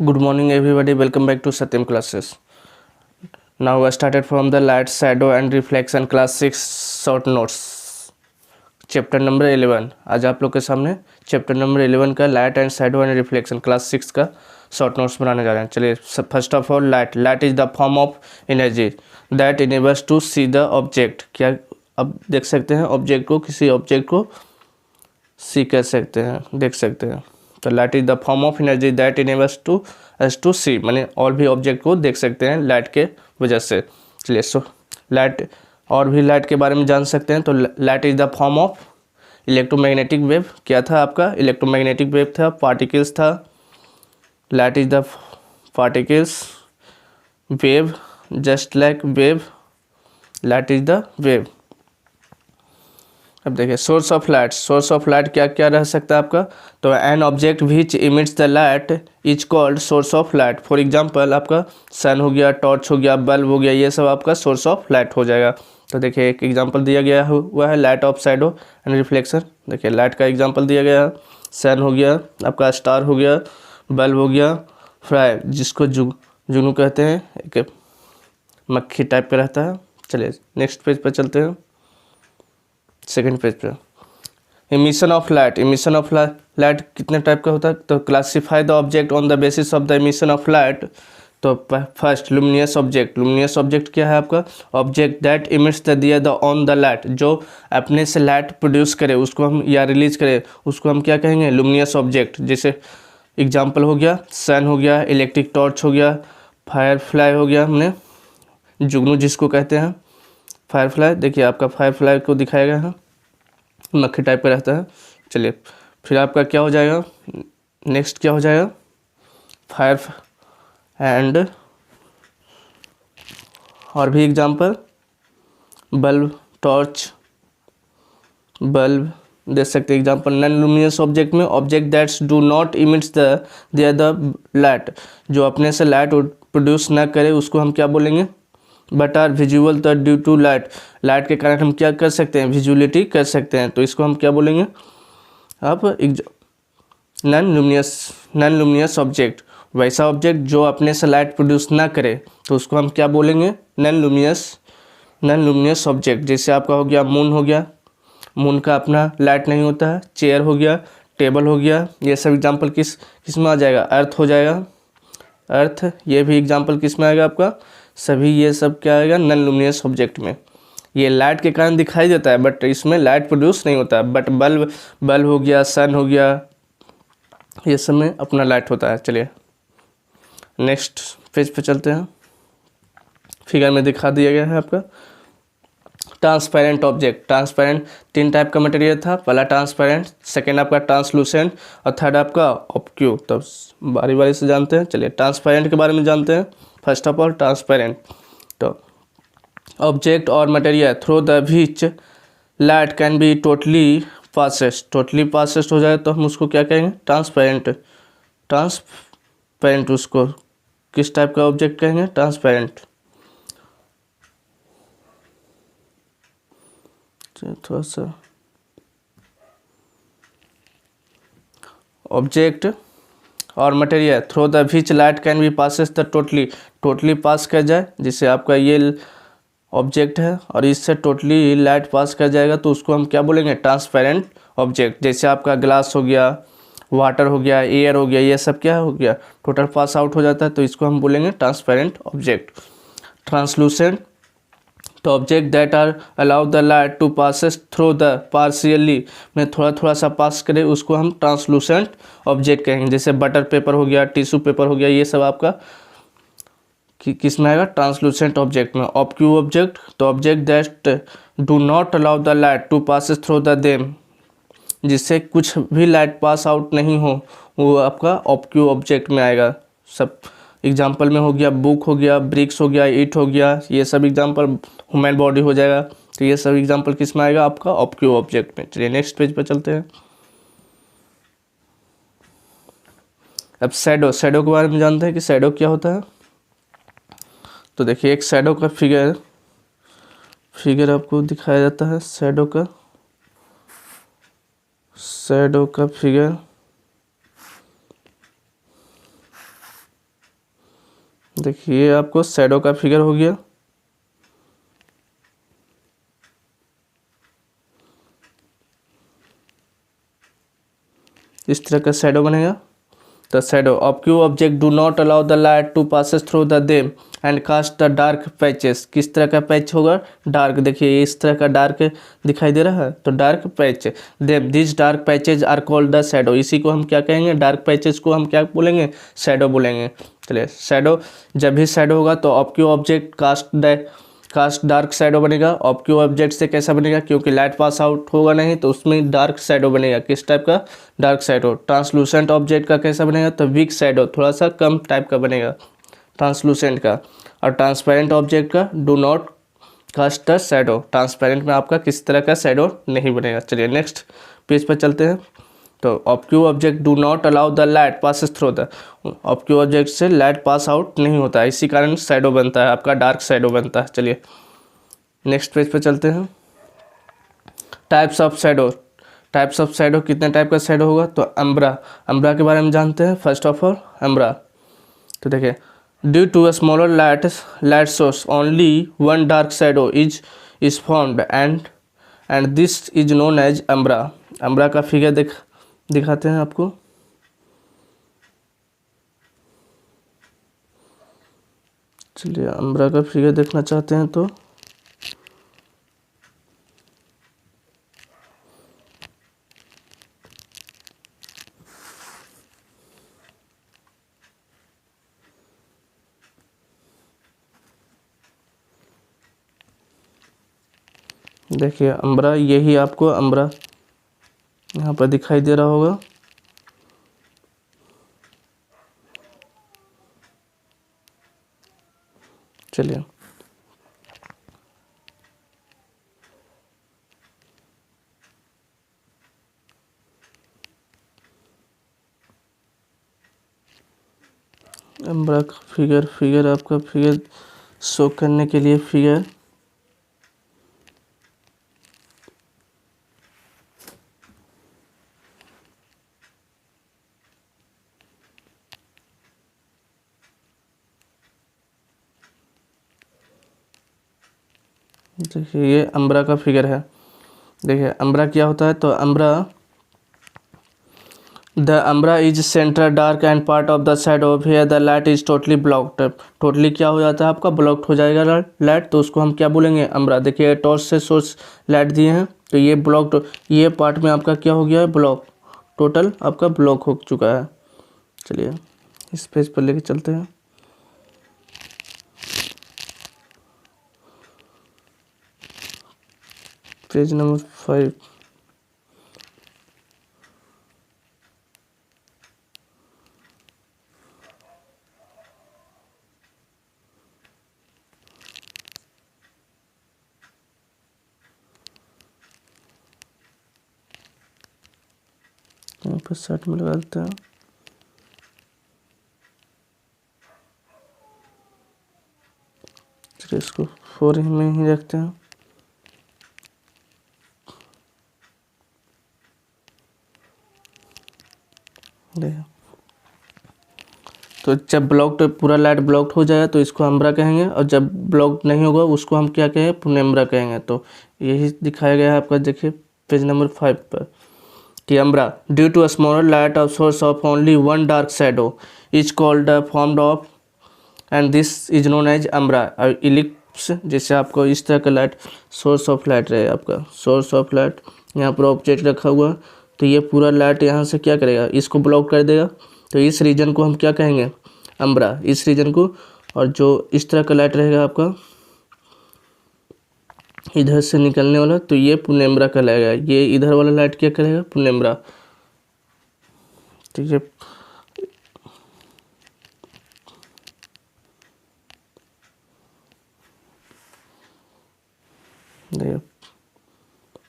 Good morning everybody, welcome back to Satyam classes. Now I started from the light, shadow and reflection class 6 short notes chapter number 11। आज आप लोग के सामने chapter number 11 का light and shadow and reflection class 6 का short notes बनाने जा रहे हैं। चलिए, first of all light is the form of energy that enables to see the object. क्या अब देख सकते हैं ऑब्जेक्ट को, किसी ऑब्जेक्ट को सी कह सकते हैं, देख सकते हैं। तो light is the form of energy that enables to see, माने और भी ऑब्जेक्ट को देख सकते हैं लाइट के वजह से। चलिए, सो लाइट और भी लाइट के बारे में जान सकते हैं। तो light is the form of electromagnetic wave. क्या था आपका? इलेक्ट्रोमैग्नेटिक वेव था, पार्टिकल्स था। Light is the particles, wave just like wave, light is the wave. अब देखिए सोर्स ऑफ लाइट क्या क्या रह सकता है आपका? तो an object which emits the light is called source of light. For example आपका सन हो गया, टॉर्च हो गया, बल्ब हो गया, ये सब आपका सोर्स ऑफ लाइट हो जाएगा। तो देखिए एक एग्जांपल दिया गया हुआ है light of shadow and reflection. देखिए लाइट का एग्जांपल दिया गया है, सन हो गया आपका, स्टार हो गया, बल्ब हो गया, फ्राई जिसको जुगनू कहते हैं, एक मक्खी टाइप का रहता है। चलिए नेक्स्ट पेज पर चलते हैं, सेकेंड पेज पे। इमिशन ऑफ लाइट कितने टाइप का होता है? तो classify the object on the basis of the emission of light. तो फर्स्ट लुमिनियस ऑब्जेक्ट क्या है आपका? ऑब्जेक्ट दैट इमिट्स द दिया द ऑन द लाइट, जो अपने से लाइट प्रोड्यूस करे उसको हम या रिलीज करे उसको हम क्या कहेंगे? Luminous object. जैसे एग्जाम्पल हो गया सन हो गया, इलेक्ट्रिक टॉर्च हो गया, फायरफ्लाई हो गया, हमने जुगनू जिसको कहते हैं फायरफ्लाई। देखिए आपका फायरफ्लाई को दिखाया गया है, मक्खी टाइप का रहता है। चलिए फिर आपका क्या हो जाएगा, नेक्स्ट क्या हो जाएगा? फायर एंड और भी एग्जांपल, बल्ब, टॉर्च, बल्ब दे सकते हैं एग्जांपल। नॉन लुमिनियस ऑब्जेक्ट में object that's do not emits the light, जो अपने से लाइट प्रोड्यूस ना करे उसको हम क्या बोलेंगे? But are visual the due to light के कारण हम क्या कर सकते हैं? विजुअलिटी कर सकते हैं। तो इसको हम क्या बोलेंगे? आप नॉन लुमिनियस ऑब्जेक्ट, वैसा ऑब्जेक्ट जो अपने से लाइट प्रोड्यूस ना करे तो उसको हम क्या बोलेंगे? Non luminous object. जैसे आपका हो गया मून हो गया, मून का अपना लाइट नहीं होता है। चेयर हो गया, टेबल हो गया, ये सब एग्जाम्पल किस में आ जाएगा? अर्थ हो जाएगा, अर्थ। ये भी एग्जाम्पल किस में आएगा आपका? सभी ये सब क्या आएगा? नॉन लुमिनियस ऑब्जेक्ट में। ये लाइट के कारण दिखाई देता है बट इसमें लाइट प्रोड्यूस नहीं होता है। बट बल्ब हो गया, सन हो गया, ये सब में अपना लाइट होता है। चलिए नेक्स्ट पेज पे चलते हैं। फिगर में दिखा दिया गया है आपका ट्रांसपेरेंट ऑब्जेक्ट। ट्रांसपेरेंट तीन टाइप का मटेरियल था, पहला ट्रांसपेरेंट, सेकेंड आपका ट्रांसलूसेंट और थर्ड आपका ऑब्क्यू। तो बारी बारी से जानते हैं। चलिए ट्रांसपेरेंट के बारे में जानते हैं। फर्स्ट ऑफ ऑल ट्रांसपेरेंट, तो ऑब्जेक्ट और material through the which light can be totally passed हो जाए तो हम उसको क्या कहेंगे? ट्रांसपेरेंट उसको किस टाइप का ऑब्जेक्ट कहेंगे? ट्रांसपेरेंट। थोड़ा सा ऑब्जेक्ट और material through the which light can be passes the totally pass कर जाए। जैसे आपका ये ऑब्जेक्ट है और इससे टोटली लाइट पास कर जाएगा तो उसको हम क्या बोलेंगे? Transparent object. जैसे आपका ग्लास हो गया, वाटर हो गया, एयर हो गया, ये सब क्या हो गया? टोटल पास आउट हो जाता है तो इसको हम बोलेंगे ट्रांसपेरेंट ऑब्जेक्ट। ट्रांसलूसेंट, तो object that are allow the light to passes through the partially, में थोड़ा सा पास करे उसको हम ट्रांसलूसेंट ऑब्जेक्ट कहेंगे। जैसे बटर पेपर हो गया, टिश्यू पेपर हो गया, ये सब आपका किस में आएगा? ट्रांसलूसेंट ऑब्जेक्ट में। ऑब्क्यू ऑब्जेक्ट, तो object that do not allow the light to passes through the them, जिससे कुछ भी लाइट पास आउट नहीं हो, वो आपका ऑब्क्यू ऑब्जेक्ट में आएगा। सब एग्जाम्पल में हो गया बुक हो गया, ब्रिक्स हो गया, ईट हो गया, ये सब एग्जाम्पल ह्यूमन बॉडी हो जाएगा। तो ये सब एग्जाम्पल किस में आएगा? आपका ऑब्क्यू ऑब्जेक्ट में। चलिए नेक्स्ट पेज पर चलते हैं। अब शैडो के बारे में जानते हैं कि शैडो क्या होता है। तो देखिए एक शैडो का फिगर आपको दिखाया जाता है। शैडो का फिगर देखिए ये आपको शैडो का फिगर हो गया। इस तरह का शैडो बनेगा। The shadow opaque object do not allow the light to passes through the them and cast the dark patches. किस तरह का पैच होगा? डार्क। देखिए इस तरह का डार्क दिखाई दे रहा है, तो dark patch. Them this dark patches are called the shadow. इसी को हम क्या कहेंगे? डार्क पैचेस को हम क्या बोलेंगे? शैडो बोलेंगे। चलिए शैडो, जब भी शैडो होगा तो opaque object cast dark shadow बनेगा। ऑफ क्यू ऑब्जेक्ट से कैसा बनेगा? क्योंकि लाइट पास आउट होगा नहीं तो उसमें डार्क शैडो बनेगा। किस टाइप का? Dark shadow. ट्रांसलूसेंट ऑब्जेक्ट का कैसा बनेगा? तो वीक शैडो, थोड़ा सा कम टाइप का बनेगा ट्रांसलूसेंट का। और ट्रांसपेरेंट ऑब्जेक्ट का do not cast the shadow. Transparent में आपका किस तरह का शैडो नहीं बनेगा। चलिए नेक्स्ट पेज पर चलते हैं। तो opaque object do not allow the light passes through the. Of Q object से लाइट पास आउट नहीं होता है, इसी कारण शैडो बनता है, आपका डार्क शैडो बनता है। चलिए नेक्स्ट पेज पे चलते हैं। Types of shadow. Types of shadow, कितने टाइप का शैडो होगा? तो अम्ब्रा। अम्ब्रा के बारे में जानते हैं। फर्स्ट ऑफ ऑल अम्ब्रा, तो देखिए due to a smaller light source only one dark shadow is formed and this is known as umbra. Umbra का फिगर दिखाते हैं आपको। चलिए अम्ब्रा का फिगर देखना चाहते हैं तो देखिए अम्ब्रा, यही आपको अम्ब्रा यहाँ पर दिखाई दे रहा होगा। चलिए अम्ब्रा का फिगर आपका फिगर शो करने के लिए फिगर देखिए ये अम्ब्रा का फिगर है। देखिए अम्ब्रा क्या होता है? तो umbra, the umbra is centre dark and part of the shadow here the light is totally blocked. Totally क्या हो जाता है? आपका ब्लॉक्ड हो जाएगा लाइट, तो उसको हम क्या बोलेंगे? अम्ब्रा। देखिए टॉर्च से सोर्स लाइट दिए हैं तो ये ब्लॉक्ड, ये पार्ट में आपका क्या हो गया है? ब्लॉक, टोटल आपका ब्लॉक हो चुका है। चलिए इस पेज पर लेके चलते हैं। Page number 5। यहाँ पर 60 में लगा देते हैं। चलिए इसको 4 में ही रखते हैं। देखिए तो जब ब्लॉक्ड, पूरा लाइट ब्लॉक्ड हो जाएगा तो इसको अम्ब्रा कहेंगे, और जब ब्लॉक्ड नहीं होगा उसको हम क्या कहेंगे? पुनेम्ब्रा कहेंगे। तो यही दिखाया गया है आपका, देखिए पेज नंबर 5 पर कि umbra due to a smaller light of source of only one dark shadow is called formed of and this is known as umbra. और इलिप्स, जैसे आपको इस तरह का लाइट, सोर्स ऑफ लाइट रहे आपका, सोर्स ऑफ लाइट, यहाँ पर ऑब्जेक्ट रखा हुआ तो ये पूरा लाइट यहाँ से क्या करेगा? इसको ब्लॉक कर देगा। तो इस रीजन को हम क्या कहेंगे? अम्ब्रा, इस रीजन को। और जो इस तरह का लाइट रहेगा आपका इधर से निकलने वाला, तो ये पुनेम्ब्रा कहलाएगा। ये इधर वाला लाइट क्या करेगा? पुनेम्ब्रा। ठीक है,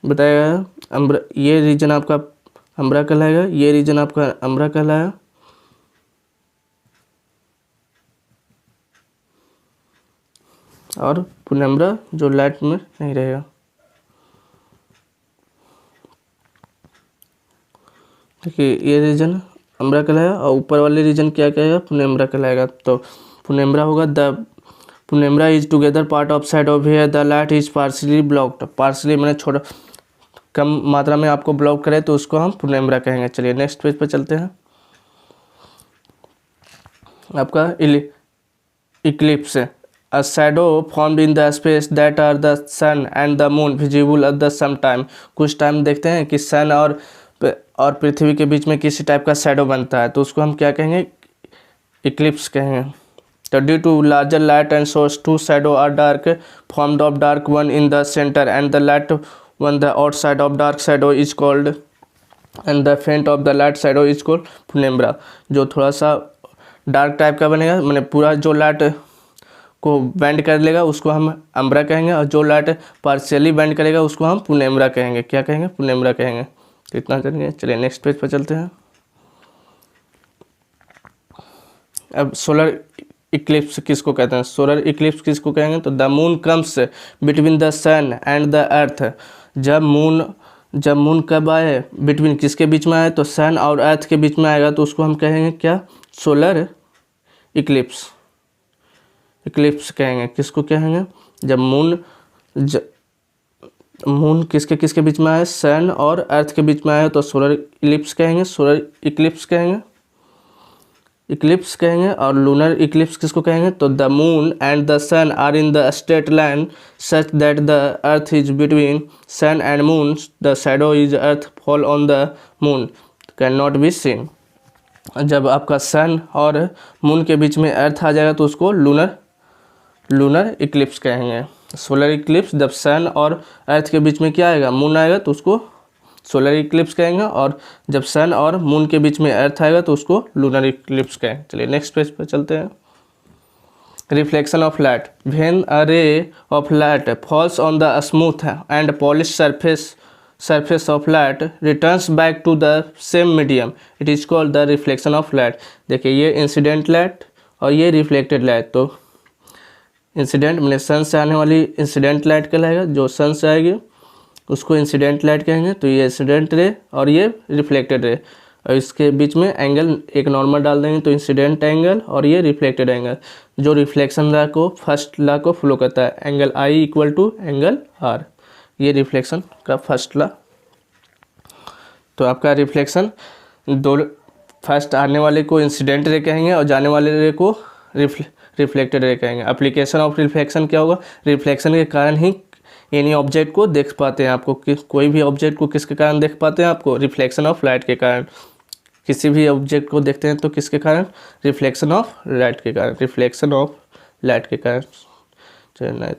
बताया अम्ब्रा, ये रीजन आपका अम्ब्रा कहलाएगा, ये रीजन आपका अम्ब्रा कहलाया। और पुनेम्ब्रा जो लाइट में नहीं रहेगा। देखिए ये रीजन अम्ब्रा कहलाया और ऊपर वाले रीजन क्या कहेगा? पुनेम्ब्रा कहलाएगा। तो पुनेम्बरा होगा the penumbra is together part of side of hair, the light is partially blocked. Partially मैंने छोटा कम मात्रा में आपको ब्लॉक करे तो उसको हम पुनेम्बरा कहेंगे। चलिए नेक्स्ट पेज पर चलते हैं। आपका eclipse, a shadow formed in the space that are the sun and the moon visible at the same time. कुछ टाइम देखते हैं कि सन और पृथ्वी के बीच में किसी टाइप का शैडो बनता है तो उसको हम क्या कहेंगे, इक्लिप्स कहेंगे। तो due to larger light and source to shadow are dark formed of dark one in the centre and the light one the outside of dark shadow is called and the faint of the light shadow is called penumbra. जो थोड़ा सा dark type का बनेगा, मैंने पूरा जो light को bend कर लेगा उसको हम अम्ब्रा कहेंगे, और जो लाइट पार्शियली बेंड करेगा उसको हम पुनेम्बरा कहेंगे। क्या कहेंगे, पुनेम्बरा कहेंगे। तो इतना जानिए। चलिए नेक्स्ट पेज पर चलते हैं। अब सोलर इक्लिप्स किसको कहते हैं, सोलर इक्लिप्स किसको कहेंगे, तो the moon comes between the sun and the earth. जब मून कब आए, बिटवीन किसके बीच में आए, तो सन और अर्थ के बीच में आएगा तो उसको हम कहेंगे क्या, सोलर इक्लिप्स। इक्लिप्स कहेंगे, किसको कहेंगे, जब मून किसके किसके बीच में आए, सन और अर्थ के बीच में आए तो सोलर इक्लिप्स कहेंगे, सोलर इक्लिप्स कहेंगे, इक्लिप्स कहेंगे। और लूनर इक्लिप्स किसको कहेंगे, तो the moon and the sun are in the straight line such that the earth is between sun and moon, the shadow is earth fall on the moon can not be seen. जब आपका सन और moon के बीच में अर्थ आ जाएगा तो उसको lunar Eclipse कहेंगे। Solar Eclipse जब सन और अर्थ के बीच में क्या आएगा, मून आएगा तो उसको सोलर इक्लिप्स कहेंगे, और जब सन और मून के बीच में अर्थ आएगा तो उसको लूनर इक्लिप्स कहेंगे। चलिए नेक्स्ट पेज पर चलते हैं। Reflection of light, when a ray of light falls on the smooth and polish surface of light returns back to the same medium, it is called the reflection of light। देखिए ये incident light और ये reflected light, तो incident मैंने सन से आने वाली incident light कहलाएगा, जो सन से आएगी उसको इंसिडेंट लाइट कहेंगे। तो ये इंसिडेंट रे और ये रिफ्लेक्टेड रे, और इसके बीच में एंगल एक नॉर्मल डाल देंगे तो इंसिडेंट एंगल और ये रिफ्लेक्टेड एंगल, जो रिफ्लेक्शन लॉ को फर्स्ट लॉ को फॉलो करता है, angle I equal to angle R, ये रिफ्लेक्शन का फर्स्ट लॉ। तो आपका रिफ्लेक्शन दो, फर्स्ट आने वाले को इंसिडेंट रे कहेंगे और जाने वाले रे को रिफ्लेक्टेड रे कहेंगे। एप्लीकेशन ऑफ रिफ्लेक्शन क्या होगा, रिफ्लेक्शन के कारण ही एनी ऑब्जेक्ट को देख पाते हैं आपको, कोई भी ऑब्जेक्ट को किसके कारण देख पाते हैं आपको, रिफ्लेक्शन ऑफ लाइट के कारण। किसी भी ऑब्जेक्ट को देखते हैं तो किसके कारण, रिफ्लेक्शन ऑफ लाइट के कारण, रिफ्लेक्शन ऑफ लाइट के कारण। चलिए